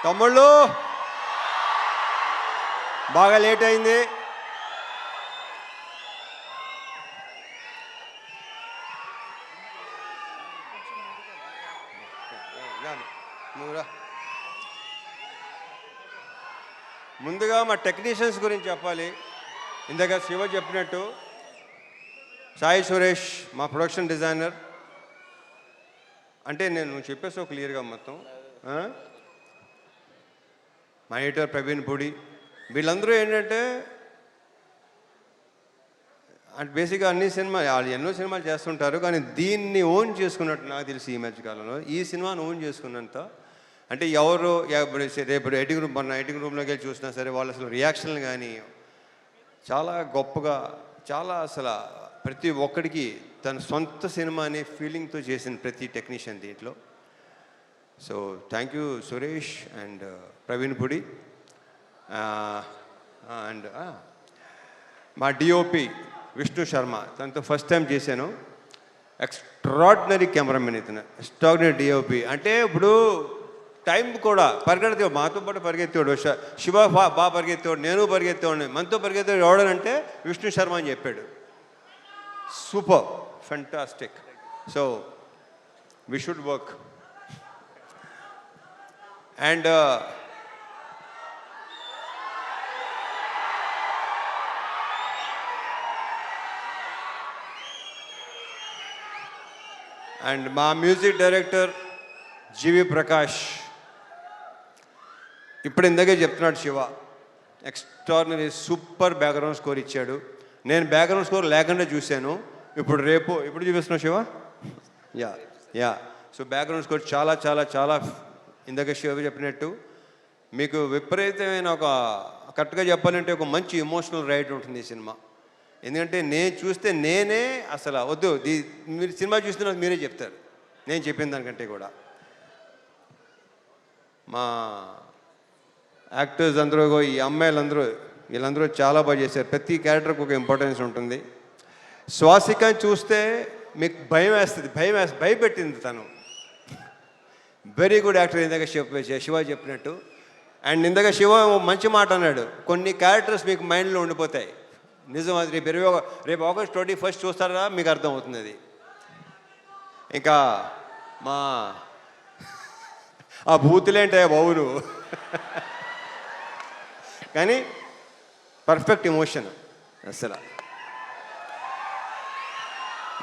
తమ్ముళ్ళు బాగా లేట్ అయింది. ముందుగా మా టెక్నీషియన్స్ గురించి చెప్పాలి. ఇందాక శివ చెప్పినట్టు సాయి సురేష్ మా ప్రొడక్షన్ డిజైనర్. అంటే నేను చెప్పేసి క్లియర్గా మొత్తం. మా ఎడిటర్ ప్రవీణ్ పూడి, వీళ్ళందరూ ఏంటంటే అంటే బేసిక్గా అన్ని సినిమాలు వాళ్ళు ఎన్నో సినిమాలు చేస్తుంటారు, కానీ దీన్ని ఓన్ చేసుకున్నట్టు నాకు తెలిసి ఈ మధ్యకాలంలో ఈ సినిమాను ఓన్ చేసుకున్నంత అంటే ఎవరు రేపు ఎడిటింగ్ రూమ్ మొన్న ఎడిటింగ్ రూమ్లోకి వెళ్ళి చూసినా సరే వాళ్ళు అసలు రియాక్షన్లు కానీ చాలా గొప్పగా, చాలా అసలు ప్రతి ఒక్కడికి తన సొంత సినిమా అనే ఫీలింగ్తో చేసిన ప్రతి టెక్నీషియన్ దీంట్లో. So thank you Suresh and Praveen Pudi. And మా డిఓపి విష్ణు శర్మ, తనతో ఫస్ట్ టైం చేశాను. ఎక్స్ట్రాడినరీ కెమెరామెన్ ఇతను, ఎక్స్ట్రాడినరీ డిఓపి. అంటే ఇప్పుడు టైం కూడా పరిగెత్తేవాడు, మాతో పాటు పరిగెత్తేవాడు. శివ బాగా పరిగెత్తేవాడు, నేను పరిగెత్తేవాడిని. మనతో పరిగెత్తేవాడు ఎవడనంటే విష్ణు శర్మ అని చెప్పాడు. Super, fantastic. So we should work. And and మా మ్యూజిక్ డైరెక్టర్ జీవి ప్రకాష్. ఇప్పుడు ఇందాకే చెప్తున్నాడు Shiva, extraordinary super background score ఇచ్చాడు. నేను బ్యాక్గ్రౌండ్ స్కోర్ లేకుండా చూశాను. ఇప్పుడు చూపిస్తున్నావు Shiva. Yeah so background score చాలా చాలా చాలా ఇందాక శివ చెప్పినట్టు మీకు విపరీతమైన ఒక కరెక్ట్గా చెప్పాలంటే ఒక మంచి ఎమోషనల్ రైడ్ ఉంటుంది ఈ సినిమా. ఎందుకంటే నేను చూస్తే నేనే అసలు వద్దు, మీరు సినిమా చూస్తే మీరే చెప్తారు నేను చెప్పిన దానికంటే కూడా. మా యాక్టర్స్ అందరూ, ఈ అమ్మాయిలందరూ, వీళ్ళందరూ చాలా బాగా చేశారు. ప్రతి క్యారెక్టర్కి ఒక ఇంపార్టెన్స్ ఉంటుంది. శ్వాసికని చూస్తే మీకు భయం వేస్తుంది, భయపెట్టింది తను. వెరీ గుడ్ యాక్టర్ ఇందాక శివ చెప్పినట్టు. అండ్ ఇందాక శివ మంచి మాట అన్నాడు, కొన్ని క్యారెక్టర్స్ మీకు మైండ్లో ఉండిపోతాయి. నిజం, అది రేపు ఆగస్ట్ 21 చూస్తారా మీకు అర్థమవుతుంది అది. ఇంకా మా ఆ బూతులేంటాయా బాబును, కానీ పర్ఫెక్ట్ ఎమోషన్ అసలు.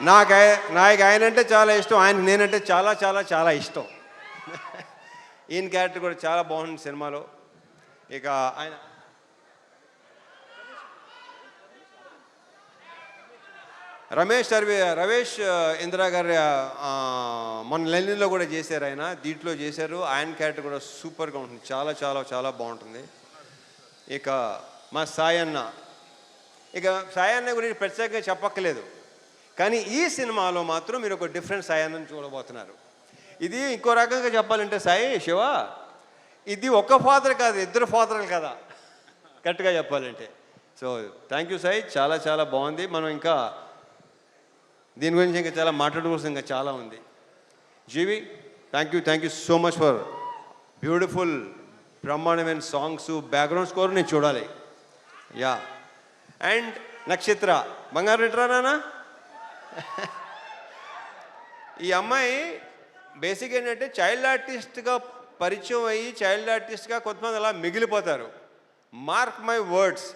నాకు ఆయన అంటే చాలా ఇష్టం, ఆయన నేనంటే చాలా చాలా చాలా ఇష్టం. ఈయన క్యారెక్టర్ కూడా చాలా బాగుంది సినిమాలో. ఇక ఆయన రమేష్ ఇందిరా గారి మొన్న లెనిన్లో కూడా చేశారు ఆయన, దీంట్లో చేశారు. ఆయన క్యారెక్టర్ కూడా సూపర్గా ఉంటుంది, చాలా చాలా చాలా బాగుంటుంది. ఇక మా సాయన్న గురించి ప్రత్యేకంగా చెప్పక్కలేదు, కానీ ఈ సినిమాలో మాత్రం మీరు ఒక డిఫరెంట్ సాయన్నని చూడబోతున్నారు. ఇది ఇంకో రకంగా చెప్పాలంటే శివ, ఇది ఒక ఫాదర్ కాదు, ఇద్దరు ఫాదర్లు కదా కరెక్ట్గా చెప్పాలంటే. సో థ్యాంక్ యూ సాయి, చాలా చాలా బాగుంది. మనం ఇంకా దీని గురించి ఇంకా చాలా మాట్లాడుకోవాల్సింది ఇంకా చాలా ఉంది. GV, thank you so much for beautiful బ్రహ్మాండమైన సాంగ్స్, బ్యాక్గ్రౌండ్ స్కోర్ నేను చూడాలి. యా. అండ్ నక్షత్ర బంగారు రిటరానా. ఈ అమ్మాయి బేసిక్ ఏంటంటే చైల్డ్ ఆర్టిస్ట్గా పరిచయం అయ్యి చైల్డ్ ఆర్టిస్ట్గా కొంతమంది అలా మిగిలిపోతారు. మార్క్ మై వర్డ్స్,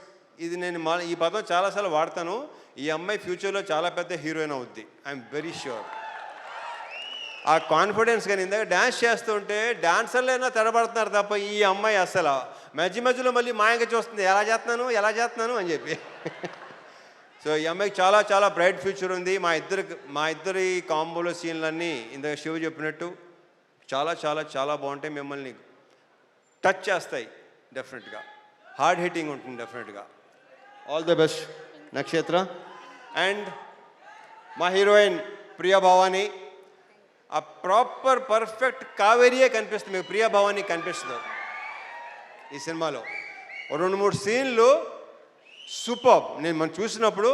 ఇది నేను ఈ పదం చాలాసార్లు వాడతాను. ఈ అమ్మాయి ఫ్యూచర్లో చాలా పెద్ద హీరోయిన్ అవుద్ది, ఐఎమ్ వెరీ ష్యూర్. ఆ కాన్ఫిడెన్స్. కానీ ఇందాక డ్యాన్స్ చేస్తుంటే డాన్సర్లైనా తెరబడుతున్నారు తప్ప ఈ అమ్మాయి అసలు మధ్యలో మళ్ళీ మాయంగా చూస్తుంది, ఎలా చేస్తున్నాను అని చెప్పి. సో ఈ అమ్మాయికి చాలా చాలా బ్రైట్ ఫ్యూచర్ ఉంది. మా ఇద్దరి కాంబోలో సీన్లన్నీ ఇందాక శివ చెప్పినట్టు చాలా చాలా చాలా బాగుంటాయి, మిమ్మల్ని టచ్ చేస్తాయి డెఫినెట్గా, హార్డ్ హిట్టింగ్ ఉంటుంది డెఫినెట్గా. ఆల్ ద బెస్ట్ నక్షత్ర. అండ్ మా హీరోయిన్ ప్రియా భవాని, ఆ ప్రాపర్ పర్ఫెక్ట్ కావేరియే కనిపిస్తుంది మీకు, ప్రియా భవాని కనిపిస్తుంది ఈ సినిమాలో. 2-3 సీన్లు సూపర్. మనం చూసినప్పుడు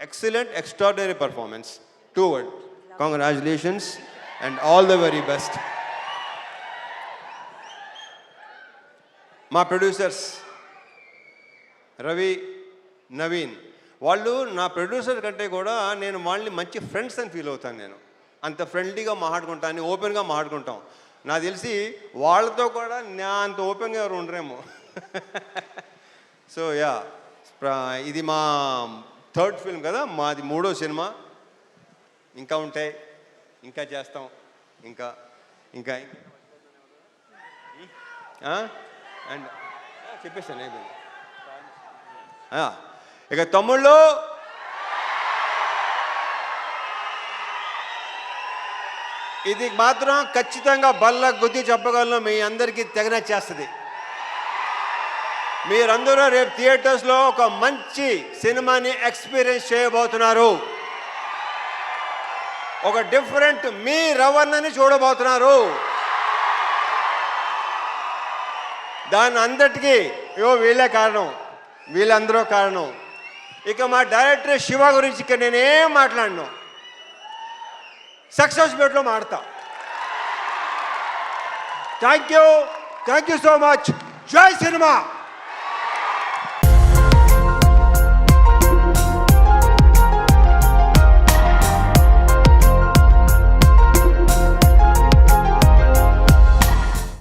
excellent, extraordinary performance. 2 words. Congratulations and all the very best. మా ప్రొడ్యూసర్స్ రవి, నవీన్, వాళ్ళు నా ప్రొడ్యూసర్ కంటే కూడా నేను వాళ్ళని మంచి ఫ్రెండ్స్ అని ఫీల్ అవుతాను. నేను అంత ఫ్రెండ్లీగా మాట్లాడుకుంటాను, ఓపెన్గా మాట్లాడుకుంటాం. నాకు తెలిసి వాళ్ళతో కూడా నా అంత ఓపెన్గా ఎవరు ఉండరేమో. సో యా, ఇది మా థర్డ్ ఫిల్మ్ కదా, మాది 3వ సినిమా. ఇంకా ఉంటాయి, ఇంకా చేస్తాం, ఇంకా ఇంకా అండ్ చెప్పేస్తాను అయిపోయింది. ఇక తమ్ముళ్ళు, ఇది మాత్రం ఖచ్చితంగా బల్ల గుద్ది చెప్పగలను, మీ అందరికీ తెగనచ్చేస్తుంది. మీరందరూ రేపు థియేటర్స్లో ఒక మంచి సినిమాని ఎక్స్పీరియన్స్ చేయబోతున్నారు. ఒక డిఫరెంట్ మీ రవణని చూడబోతున్నారు. దాని అందరికీ వీళ్ళే కారణం, వీళ్ళందరూ కారణం. ఇక మా డైరెక్టర్ శివ గురించి ఇక నేనేం మాట్లాడను, సక్సెస్ మీట్లో మాడతా. Thank you so much. జై సినిమా.